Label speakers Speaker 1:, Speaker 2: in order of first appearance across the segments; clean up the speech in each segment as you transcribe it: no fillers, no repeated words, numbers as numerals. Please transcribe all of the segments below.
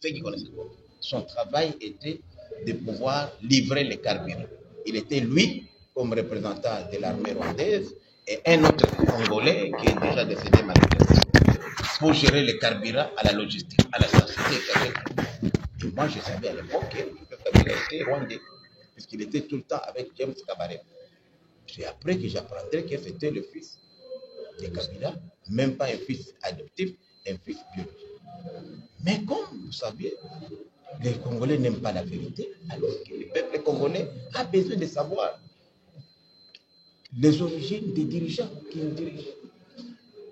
Speaker 1: Ceux qui connaissent Congo. Son travail était de pouvoir livrer les carburants. Il était, lui, comme représentant de l'armée rwandaise, et un autre Congolais qui est déjà décédé malheureusement, pour gérer les carburants à la logistique, à la société. Et moi, je savais à l'époque qu'il était rwandais, puisqu'il était tout le temps avec James Kabarebe. C'est après que j'apprendrai que c'était le fils de Kabila, même pas un fils adoptif, un fils biologique. Mais comme vous savez, les Congolais n'aiment pas la vérité, alors que le peuple congolais a besoin de savoir les origines des dirigeants qui nous dirigent.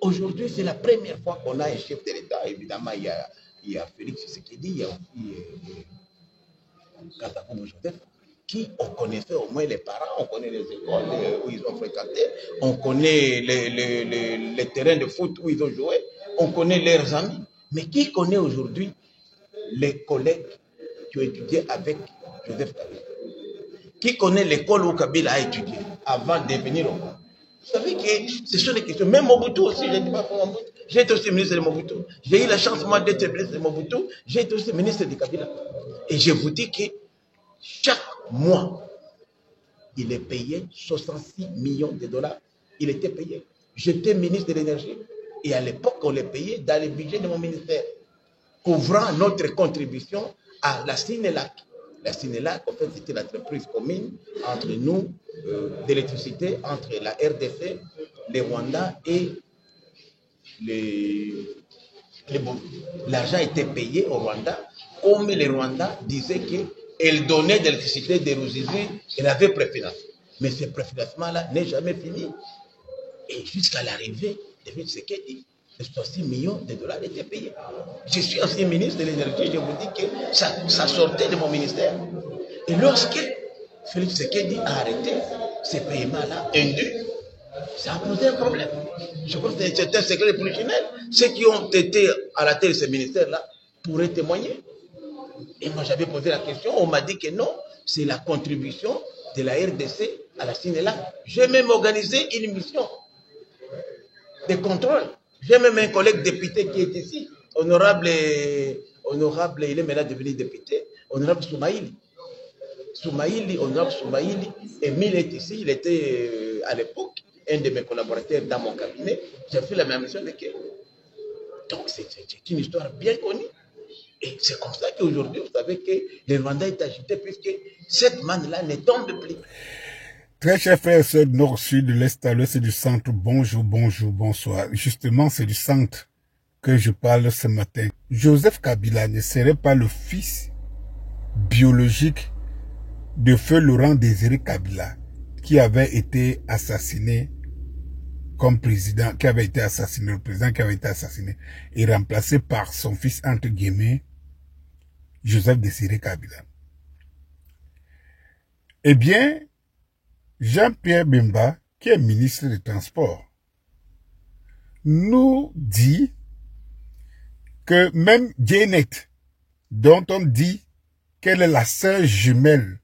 Speaker 1: Aujourd'hui, c'est la première fois qu'on a un chef de l'État. Évidemment, il y a Félix Tshisekedi, il y a aussi Kasavubu Joseph, qui on connaissait au moins les parents, on connaît les écoles où ils ont fréquenté, on connaît les terrains de foot où ils ont joué, on connaît leurs amis. Mais qui connaît aujourd'hui les collègues qui ont étudié avec Joseph Kabila? Qui connaît l'école où Kabila a étudié avant de venir au Congo? Vous savez que ce sont des questions. Même Mobutu aussi, je ne dis pas pour Mobutu. J'ai été aussi ministre de Mobutu. J'ai eu la chance, moi, d'être ministre de Mobutu. J'ai été aussi ministre de Kabila. Et je vous dis que chaque mois, il est payé 66 millions de dollars. Il était payé. J'étais ministre de l'énergie. Et à l'époque, on les payait dans le budget de mon ministère, couvrant notre contribution à la Sinelac. La Sinelac, en fait, c'était l'entreprise commune entre nous, d'électricité, entre la RDC, les Rwandais et les Burundais. L'argent était payé au Rwanda, comme les Rwandais disaient qu'elle donnait de l'électricité des Ruzizi, elle avait préfinancé. Mais ce préfinancement-là n'est jamais fini. Et jusqu'à l'arrivée de Félix Tshisekedi, 66 millions de dollars étaient payés. Je suis ancien ministre de l'énergie, je vous dis que ça sortait de mon ministère. Et lorsque Félix Tshisekedi a arrêté ces paiements-là indus, ça a posé un problème. Je pense que c'est un secret de polichinelle. Ceux qui ont été à la tête de ce ministère-là pourraient témoigner. Et moi, j'avais posé la question, on m'a dit que non, c'est la contribution de la RDC à la Sinela. J'ai même organisé une mission de contrôle. J'ai même un collègue député qui est ici, honorable, il est maintenant devenu député, honorable Soumaïli. Honorable Soumaïli, Emile est ici, il était à l'époque un de mes collaborateurs dans mon cabinet. J'ai fait la même mission avec eux. Donc c'est une histoire bien connue. Et c'est comme ça qu'aujourd'hui, vous savez que le Rwanda est agité puisque cette manne-là ne tombe plus.
Speaker 2: Très chers frères et sœurs du nord, sud, de l'est à l'ouest et du centre, bonjour, bonjour, bonsoir. Justement, c'est du centre que je parle ce matin. Joseph Kabila ne serait pas le fils biologique de feu Laurent Désiré Kabila, qui avait été assassiné comme président, le président qui avait été assassiné, et remplacé par son fils, entre guillemets, Joseph Désiré Kabila. Eh bien, Jean-Pierre Bemba, qui est ministre des Transports, nous dit que même Janet, dont on dit qu'elle est la sœur jumelle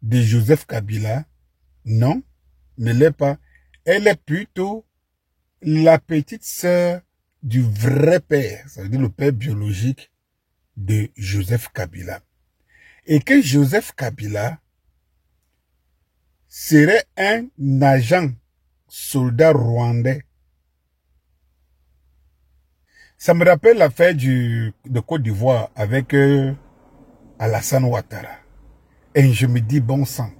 Speaker 2: de Joseph Kabila, non, ne l'est pas. Elle est plutôt la petite sœur du vrai père, ça veut dire le père biologique de Joseph Kabila. Et que Joseph Kabila serait un agent soldat rwandais. Ça me rappelle l'affaire de Côte d'Ivoire avec Alassane Ouattara. Et je me dis, bon sang,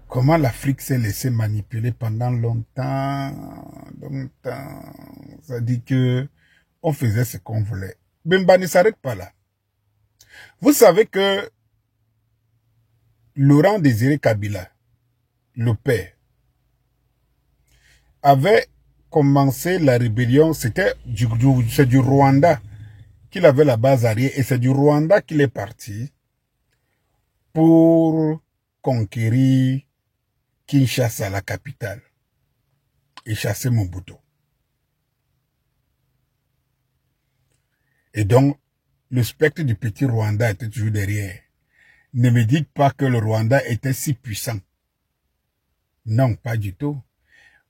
Speaker 2: comment l'Afrique s'est laissée manipuler pendant longtemps. Ça dit que on faisait ce qu'on voulait. Bemba ne s'arrête pas là. Vous savez que Laurent Désiré Kabila, le père, avait commencé la rébellion, c'est du Rwanda qu'il avait la base arrière, et c'est du Rwanda qu'il est parti pour conquérir Kinshasa, la capitale, et chasser Mobutu. Et donc, le spectre du petit Rwanda était toujours derrière. Ne me dites pas que le Rwanda était si puissant. Non, pas du tout.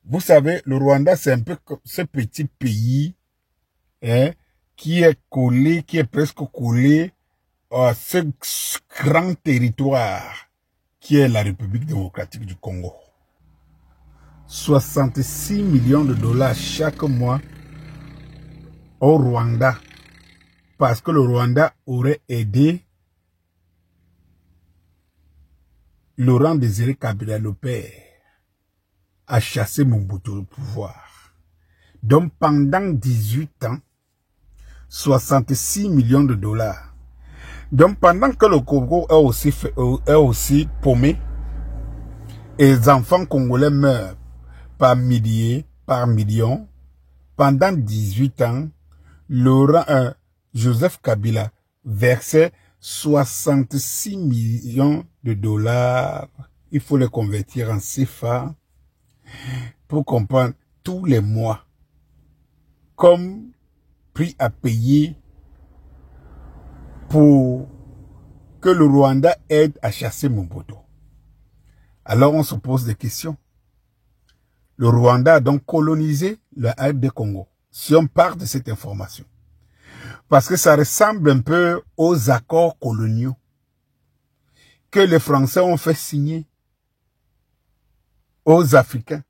Speaker 2: Vous savez, le Rwanda, c'est un peu comme ce petit pays qui est collé, qui est presque collé à ce grand territoire qui est la République démocratique du Congo. 66 millions de dollars chaque mois au Rwanda, parce que le Rwanda aurait aidé Laurent Désiré Kabila le père à chasser Mobutu au pouvoir. Donc pendant 18 ans, 66 millions de dollars. Donc pendant que le Congo est aussi paumé, et les enfants congolais meurent par milliers, par millions, pendant 18 ans, Joseph Kabila versait 66 millions de dollars. Il faut les convertir en CFA pour comprendre tous les mois comme prix à payer pour que le Rwanda aide à chasser Mobutu. Alors on se pose des questions. Le Rwanda a donc colonisé le RD Congo. Si on part de cette information. Parce que ça ressemble un peu aux accords coloniaux que les Français ont fait signer aux Africains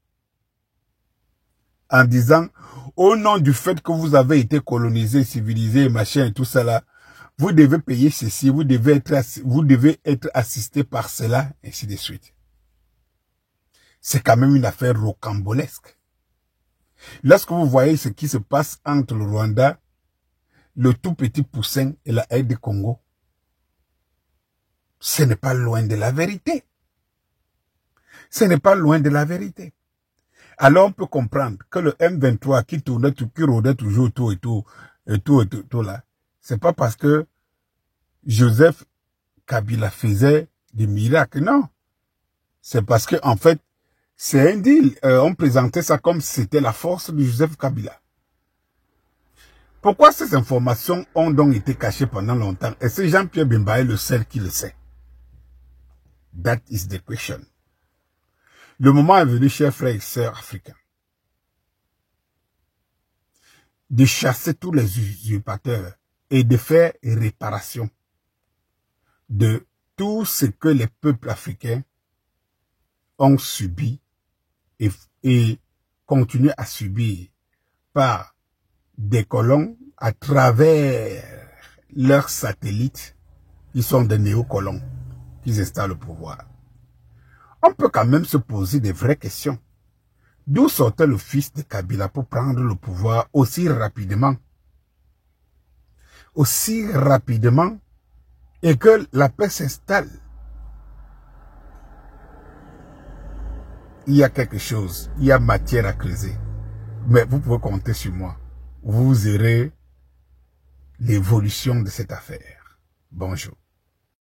Speaker 2: en disant, au nom du fait que vous avez été colonisé, civilisé, machin et tout ça là, vous devez payer ceci, vous devez être assisté par cela, ainsi de suite. C'est quand même une affaire rocambolesque. Lorsque vous voyez ce qui se passe entre le Rwanda, le tout petit poussin et la aide du Congo, ce n'est pas loin de la vérité. Ce n'est pas loin de la vérité. Alors on peut comprendre que le M23 qui rôdait toujours tout là, c'est pas parce que Joseph Kabila faisait des miracles, non. C'est parce que en fait, c'est un deal. On présentait ça comme si c'était la force de Joseph Kabila. Pourquoi ces informations ont donc été cachées pendant longtemps? Et c'est Jean-Pierre Bemba est le seul qui le sait. That is the question. Le moment est venu, chers frères et sœurs africains, de chasser tous les usurpateurs et de faire réparation de tout ce que les peuples africains ont subi et continuent à subir par des colons à travers leurs satellites qui sont des néocolons qui installent le pouvoir. On peut quand même se poser des vraies questions. D'où sortait le fils de Kabila pour prendre le pouvoir aussi rapidement? Aussi rapidement et que la paix s'installe. Il y a quelque chose, il y a matière à creuser. Mais vous pouvez compter sur moi. Vous verrez l'évolution de cette affaire. Bonjour.